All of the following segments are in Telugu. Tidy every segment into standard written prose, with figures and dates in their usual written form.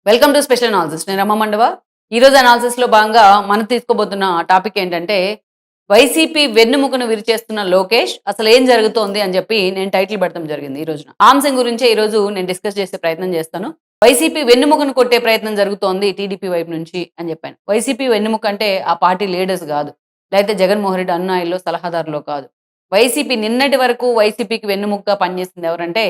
Welcome to special analysis. నేను రమ మండవ. ఈరోజు అనాలిసిస్లో భాగంగా మనం తీసుకోబోతున్న టాపిక్ ఏంటంటే వైసీపీ వెన్నుముకను విరిచేస్తున్న లోకేష్ అసలు ఏం జరుగుతోంది అని చెప్పి నేను టైటిల్ పెడతాం జరిగింది. ఈ రోజున అంశం గురించే ఈరోజు నేను డిస్కస్ చేసే ప్రయత్నం చేస్తాను. వైసీపీ వెన్నుముకను కొట్టే ప్రయత్నం జరుగుతోంది టీడీపీ వైపు నుంచి అని చెప్పాను. వైసీపీ వెన్నుముక అంటే ఆ పార్టీ లీడర్స్ కాదు, లేకపోతే జగన్మోహన్ రెడ్డి అనునాయుల్లో సలహాదారులో కాదు. వైసీపీ నిన్నటి వరకు వైసీపీకి వెన్నుముకగా పనిచేసింది ఎవరంటే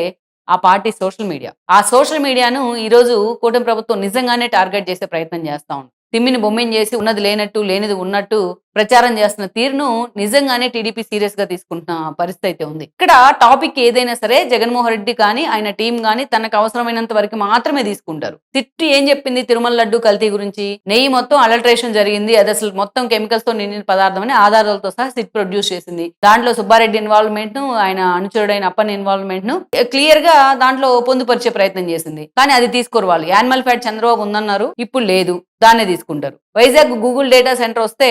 ఆ పార్టీ సోషల్ మీడియా. ఆ సోషల్ మీడియాను ఈరోజు కూటమి ప్రభుత్వం నిజంగానే టార్గెట్ చేసే ప్రయత్నం చేస్తా ఉంది. తిమ్మిని బొమ్మిని చేసి ఉన్నది లేనట్టు లేనిది ఉన్నట్టు ప్రచారం చేస్తున్న తీరును నిజంగానే టీడీపీ సీరియస్ గా తీసుకుంటున్న పరిస్థితి అయితే ఉంది. ఇక్కడ టాపిక్ ఏదైనా సరే జగన్మోహన్ రెడ్డి కానీ ఆయన టీం కానీ తనకు అవసరమైనంత వరకు మాత్రమే తీసుకుంటారు. సిట్ ఏం చెప్పింది తిరుమల లడ్డు కల్తీ గురించి? నెయ్యి మొత్తం అడల్ట్రేషన్ జరిగింది, అది అసలు మొత్తం కెమికల్స్ తో నిండిన పదార్థం అని ఆధారాలతో సహా సిట్ ప్రొడ్యూస్ చేసింది. దాంట్లో సుబ్బారెడ్డి ఇన్వాల్వ్మెంట్ ను, ఆయన అనుచరుడైన అప్పని ఇన్వాల్వ్మెంట్ ను క్లియర్ గా దాంట్లో పొందుపరిచే ప్రయత్నం చేసింది. కానీ అది తీసుకోరు వాళ్ళు. యానిమల్ ఫ్యాట్ చంద్రబాబు ఉందన్నారు, ఇప్పుడు లేదు, దాన్నే తీసుకుంటారు. వైజాగ్ గూగుల్ డేటా సెంటర్ వస్తే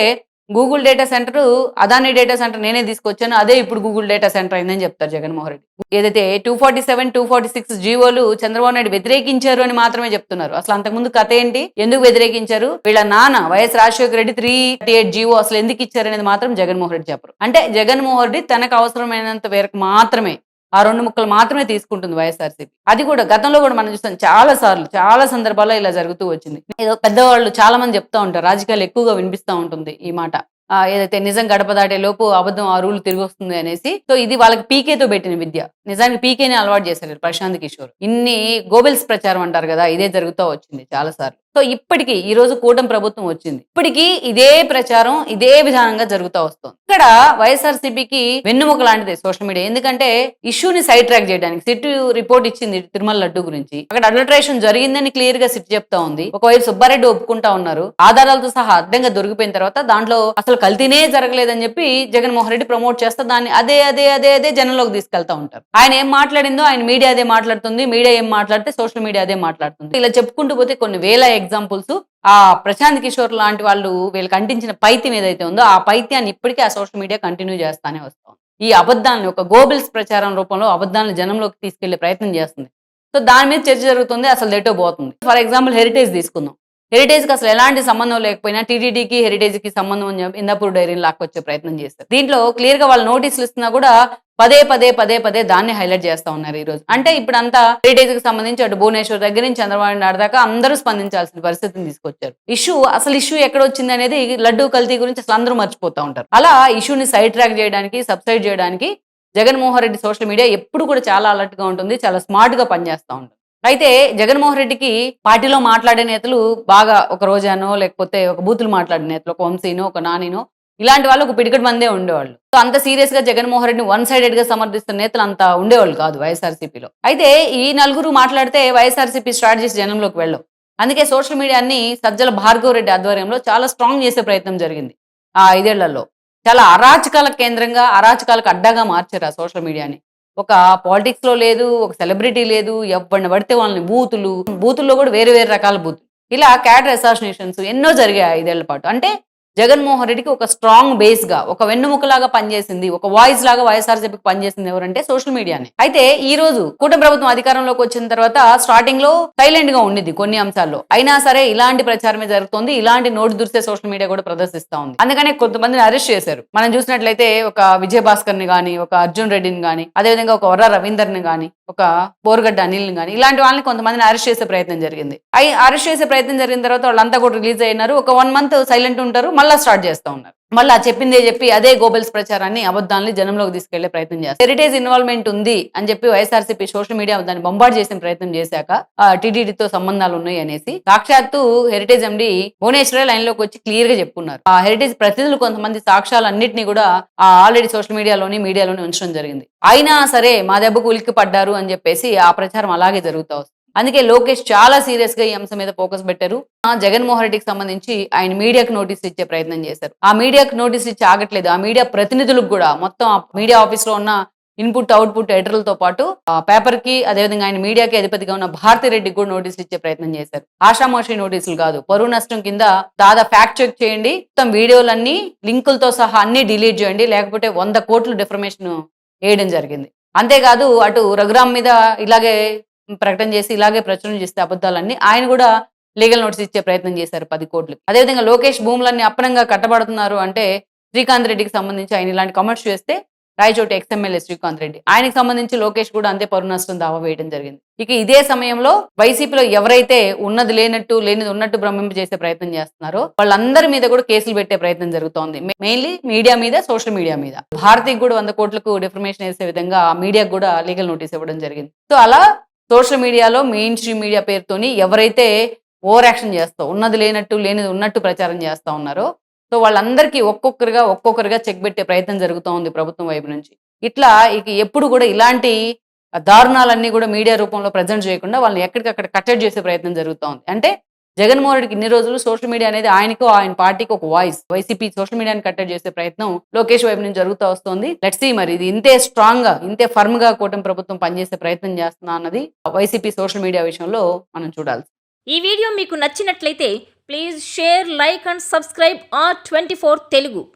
Google data centre Adani data centre నేనే తీసుకొచ్చాను, అదే ఇప్పుడు గూగుల్ డేటా సెంటర్ అయిందని చెప్తారు జగన్మోహన్ రెడ్డి. ఏదైతే 247, 246 జీవోలు చంద్రబాబు నాయుడు వ్యతిరేకించారు అని మాత్రమే చెప్తున్నారు. అసలు అంతకుముందు కథ ఏంటి, ఎందుకు వ్యతిరేకించారు, వీళ్ళ నాన్న వైఎస్ రాజశేఖర రెడ్డి 338 జీవో అసలు ఎందుకు ఇచ్చారు అనేది మాత్రం జగన్మోహన్ రెడ్డి చెప్పరు. అంటే జగన్మోహన్ రెడ్డి తనకు అవసరమైనంత మేరకు మాత్రమే ఆ 2 ముక్కలు మాత్రమే తీసుకుంటుంది వైఎస్ఆర్సీపీ. అది కూడా గతంలో కూడా మనం చూస్తాం చాలా సార్లు, చాలా సందర్భాల్లో ఇలా జరుగుతూ వచ్చింది. ఏదో పెద్దవాళ్ళు చాలా మంది చెప్తా ఉంటారు, రాజకీయాలు ఎక్కువగా వినిపిస్తూ ఉంటుంది ఈ మాట. ఏదైతే నిజం గడప దాటే లోపు అబద్ధం ఆ రూలు తిరిగి వస్తుంది అనేసి. సో ఇది వాళ్ళకి పీకేతో పెట్టిన విద్య. నిజానికి పీకేని అలవాటు చేశారు ప్రశాంత్ కిషోర్. ఇన్ని గోబెల్స్ ప్రచారం అంటారు కదా, ఇదే జరుగుతూ వచ్చింది చాలా సార్లు. సో ఇప్పటికీ ఈ రోజు కూటమి ప్రభుత్వం వచ్చింది, ఇప్పటికీ ఇదే ప్రచారం ఇదే విధానంగా జరుగుతూ వస్తుంది. ఇక్కడ వైఎస్ఆర్సీపీకి వెన్నుముక లాంటిది సోషల్ మీడియా. ఎందుకంటే ఇష్యూని సైడ్ ట్రాక్ చేయడానికి సిట్ రిపోర్ట్ ఇచ్చింది తిరుమల లడ్డు గురించి. అక్కడ అడల్ట్రేషన్ జరిగిందని క్లియర్ గా సిట్ చెప్తా ఉంది. ఒకవైపు సుబ్బారెడ్డి ఒప్పుకుంటా ఉన్నారు, ఆధారాలతో సహా అడ్డంగా దొరికిపోయిన తర్వాత దాంట్లో అసలు కల్తీనే జరగలేదని చెప్పి జగన్మోహన్ రెడ్డి ప్రమోట్ చేస్తా దాన్ని అదే అదే అదే అదే జనంలోకి తీసుకెళ్తా ఉంటారు. ఆయన ఏం మాట్లాడిందో ఆయన మీడియా అదే మాట్లాడుతుంది, మీడియా ఏం మాట్లాడితే సోషల్ మీడియా అదే మాట్లాడుతుంది. ఇలా చెప్పుకుంటూ పోతే కొన్ని వేల ఎగ్జాంపుల్స్. ఆ ప్రశాంత్ కిషోర్ లాంటి వాళ్ళు వీళ్ళకి అంటించిన పైత్యం ఏదైతే ఉందో ఆ పైత్యాన్ని ఇప్పటికీ ఆ సోషల్ మీడియా కంటిన్యూ చేస్తానే వస్తుంది. ఈ అబద్ధాలను ఒక గోబెల్స్ ప్రచారం రూపంలో అబద్ధాలను జనంలోకి తీసుకెళ్లే ప్రయత్నం చేస్తుంది. సో దాని మీద చర్చ జరుగుతుంది, అసలు ఎటో పోతుంది. ఫర్ ఎగ్జాంపుల్ హెరిటేజ్ తీసుకుందాం. హెరిటేజ్కి అసలు ఎలాంటి సంబంధం లేకపోయినా టీటీడీకి హెరిటేజ్కి సంబంధం అని చెప్పి ఇందాపూర్ డైరీని లాక్కొచ్చే ప్రయత్నం చేస్తారు. దీంట్లో క్లియర్ గా వాళ్ళు నోటీసులు ఇస్తున్నా కూడా పదే పదే పదే పదే దాన్ని హైలైట్ చేస్తా ఉన్నారు ఈ రోజు. అంటే ఇప్పుడు అంతా హెరిటేజ్ కి సంబంధించి అటు భువనేశ్వర్ దగ్గర నుంచి చంద్రబాబు నాయుడు దాకా అందరూ స్పందించాల్సిన పరిస్థితిని తీసుకొచ్చారు. అసలు ఇష్యూ ఎక్కడ వచ్చింది అనేది లడ్డూ కల్తీ గురించి అసలు అందరూ మర్చిపోతా ఉంటారు. అలా ఇష్యూని సైడ్ ట్రాక్ చేయడానికి, సబ్సైడ్ చేయడానికి జగన్మోహన్ రెడ్డి సోషల్ మీడియా ఎప్పుడు కూడా చాలా అలర్ట్ గా ఉంటుంది, చాలా స్మార్ట్ గా పనిచేస్తూ ఉంటుంది. అయితే జగన్మోహన్ రెడ్డికి పార్టీలో మాట్లాడే నేతలు బాగా ఒక రోజానో లేకపోతే ఒక బూతులు మాట్లాడే నేతలు, ఒక వంశీనో ఒక నానినో ఇలాంటి వాళ్ళు ఒక పిడికటి మందే ఉండేవాళ్ళు. సో అంత సీరియస్ గా జగన్మోహన్ రెడ్డిని వన్ సైడెడ్ గా సమర్థిస్తున్న నేతలు అంత ఉండేవాళ్ళు కాదు వైఎస్ఆర్సీపీలో. అయితే ఈ నలుగురు మాట్లాడితే వైఎస్ఆర్సీపీ స్ట్రాటజీస్ జనంలోకి వెళ్ళవు. అందుకే సోషల్ మీడియాని సజ్జల భార్గవ రెడ్డి ఆధ్వర్యంలో చాలా స్ట్రాంగ్ చేసే ప్రయత్నం జరిగింది. ఆ 5 ఏళ్లలో చాలా అరాచకాల కేంద్రంగా, అరాచకాలకు అడ్డాగా మార్చారు ఆ సోషల్ మీడియాని. ఒక పాలిటిక్స్ లో లేదు, ఒక సెలబ్రిటీ లేదు, ఎవరిని పడితే వాళ్ళని బూతుల్లో కూడా వేరే వేరే రకాల బూతులు, ఇలా క్యాడర్ అసాసినేషన్స్ ఎన్నో జరిగాయి 5 ఏళ్ల పాటు. అంటే జగన్మోహన్ రెడ్డికి ఒక స్ట్రాంగ్ బేస్ గా, ఒక వెన్నుముకలాగా పనిచేసింది, ఒక వాయిస్ లాగా వైఎస్ఆర్సీపీకి పనిచేసింది ఎవరంటే సోషల్ మీడియానే. అయితే ఈ రోజు కూటమి ప్రభుత్వం అధికారంలోకి వచ్చిన తర్వాత స్టార్టింగ్ లో సైలెంట్ గా ఉండింది కొన్ని అంశాల్లో, అయినా సరే ఇలాంటి ప్రచారమే జరుగుతుంది, ఇలాంటి నోటి దురిసే సోషల్ మీడియా కూడా ప్రదర్శిస్తా ఉంది. అందుకనే కొంతమందిని అరెస్ట్ చేశారు. మనం చూసినట్లయితే ఒక విజయభాస్కర్ ని గాని, ఒక అర్జున్ రెడ్డిని గాని, అదేవిధంగా ఒక వర్ర రవీందర్ ని గాని, ఒక బోర్గడ్డ అనిల్ ని గాని, ఇలాంటి వాళ్ళని కొంతమందిని అరెస్ట్ చేసే ప్రయత్నం జరిగింది. అరెస్ట్ చేసే ప్రయత్నం జరిగిన తర్వాత వాళ్ళంతా కూడా రిలీజ్ అయినారు. ఒక 1 మంత్ సైలెంట్ ఉంటారు, మళ్ళీ స్టార్ట్ చేస్తా ఉన్నారు. మళ్ళీ చెప్పిందే చెప్పి అదే గోబెల్స్ ప్రచారాన్ని, అబద్ధాన్ని జనంలోకి తీసుకెళ్లే ప్రయత్నం చేస్తారు. హెరిటేజ్ ఇన్వాల్వ్మెంట్ ఉంది అని చెప్పి వైఎస్ఆర్సీపీ సోషల్ మీడియా దాన్ని బొంబార్డ్ చేసిన ప్రయత్నం చేశాక టీటీడీతో సంబంధాలు ఉన్నాయి అనేసి సాక్షాత్తు హెరిటేజ్ ఎండి భువనేశ్వర్ లైన్ లోకి వచ్చి క్లియర్ గా చెప్పుకున్నారు. ఆ హెరిటేజ్ ప్రతినిధులు కొంతమంది సాక్ష్యాలన్నింటినీ కూడా ఆల్రెడీ సోషల్ మీడియాలోని ఉంచడం జరిగింది. అయినా సరే మా దెబ్బకు ఉలిక్కి పడ్డారు అని చెప్పేసి ఆ ప్రచారం అలాగే జరుగుతూ వస్తుంది. అందుకే లోకేష్ చాలా సీరియస్ గా ఈ అంశం మీద ఫోకస్ పెట్టారు. జగన్మోహన్ రెడ్డికి సంబంధించి ఆయన మీడియాకు నోటీస్ ఇచ్చే ప్రయత్నం చేశారు. ఆ మీడియాకు నోటీస్ ఇచ్చి ఆగట్లేదు, ఆ మీడియా ప్రతినిధులకు కూడా మొత్తం ఆ మీడియా ఆఫీస్ లో ఉన్న ఇన్పుట్ అవుట్పుట్ ఎడిటర్లతో పాటు పేపర్ కి, అదేవిధంగా ఆయన మీడియాకి అధిపతిగా ఉన్న భారతి రెడ్డికి కూడా నోటీసులు ఇచ్చే ప్రయత్నం చేశారు. ఆషామోషి నోటీసులు కాదు, పరువు నష్టం కింద దాదాపు ఫ్యాక్ట్ చెక్ చేయండి, మొత్తం వీడియోలన్నీ లింకులతో సహా అన్ని డిలీట్ చేయండి, లేకపోతే 100 కోట్లు డిఫర్మేషన్ వేయడం జరిగింది. అంతేకాదు అటు రఘురామ్ మీద ఇలాగే ప్రకటన చేసి ఇలాగే ప్రచురణ చేస్తే అబద్ధాలన్నీ ఆయన కూడా లీగల్ నోటీస్ ఇచ్చే ప్రయత్నం చేశారు 10 కోట్లు. అదేవిధంగా లోకేష్ భూములన్నీ అప్పనంగా కట్టబడుతున్నారు అంటే శ్రీకాంత్ రెడ్డికి సంబంధించి ఆయన ఇలాంటి కామెంట్స్ చేస్తే రాయచోటి ఎక్స్ఎమ్మెల్యే శ్రీకాంత్ రెడ్డి ఆయనకి సంబంధించి లోకేష్ కూడా అంతే పరువు నష్టం దావా వేయడం జరిగింది. ఇక ఇదే సమయంలో వైసీపీలో ఎవరైతే ఉన్నది లేనట్టు లేనిది ఉన్నట్టు భ్రమింప చేసే ప్రయత్నం చేస్తున్నారో వాళ్ళందరి మీద కూడా కేసులు పెట్టే ప్రయత్నం జరుగుతోంది. మెయిన్లీ మీడియా మీద, సోషల్ మీడియా మీద. భారతికి కూడా 100 కోట్లకు డిఫర్మేషన్ వేసే విధంగా మీడియాకు కూడా లీగల్ నోటీస్ ఇవ్వడం జరిగింది. సో అలా సోషల్ మీడియాలో మెయిన్ స్ట్రీమ్ మీడియా పేరుతోని ఎవరైతే ఓవర్ యాక్షన్ చేస్తూ ఉన్నది లేనట్టు లేనిది ఉన్నట్టు ప్రచారం చేస్తా ఉన్నారో సో వాళ్ళందరికీ ఒక్కొక్కరుగా చెక్ పెట్టే ప్రయత్నం జరుగుతూ ఉంది ప్రభుత్వం వైపు నుంచి. ఇట్లా ఇక ఎప్పుడు కూడా ఇలాంటి దారుణాలన్నీ కూడా మీడియా రూపంలో ప్రజెంట్ చేయకుండా వాళ్ళని ఎక్కడికక్కడ కట్టడి చేసే ప్రయత్నం జరుగుతూ ఉంది. అంటే జగన్మోహన్ రెడ్డికి ఇన్ని రోజులు సోషల్ మీడియా అనేది ఆయనకు ఆయన పార్టీకి ఒక వాయిస్. వైసీపీ సోషల్ మీడియాని కట్టడి చేసే ప్రయత్నం లోకేష్ వైపు నుంచి జరుగుతూ వస్తుంది. లెట్స్ సీ మరి ఇది ఇంతే స్ట్రాంగ్ గా ఇంతే ఫర్మ్ గా కూటమి ప్రభుత్వం పనిచేసే ప్రయత్నం చేస్తున్నా అన్నది వైసీపీ సోషల్ మీడియా విషయంలో మనం చూడాలి. ఈ వీడియో మీకు నచ్చినట్లయితే please share, like and subscribe R24 Telugu.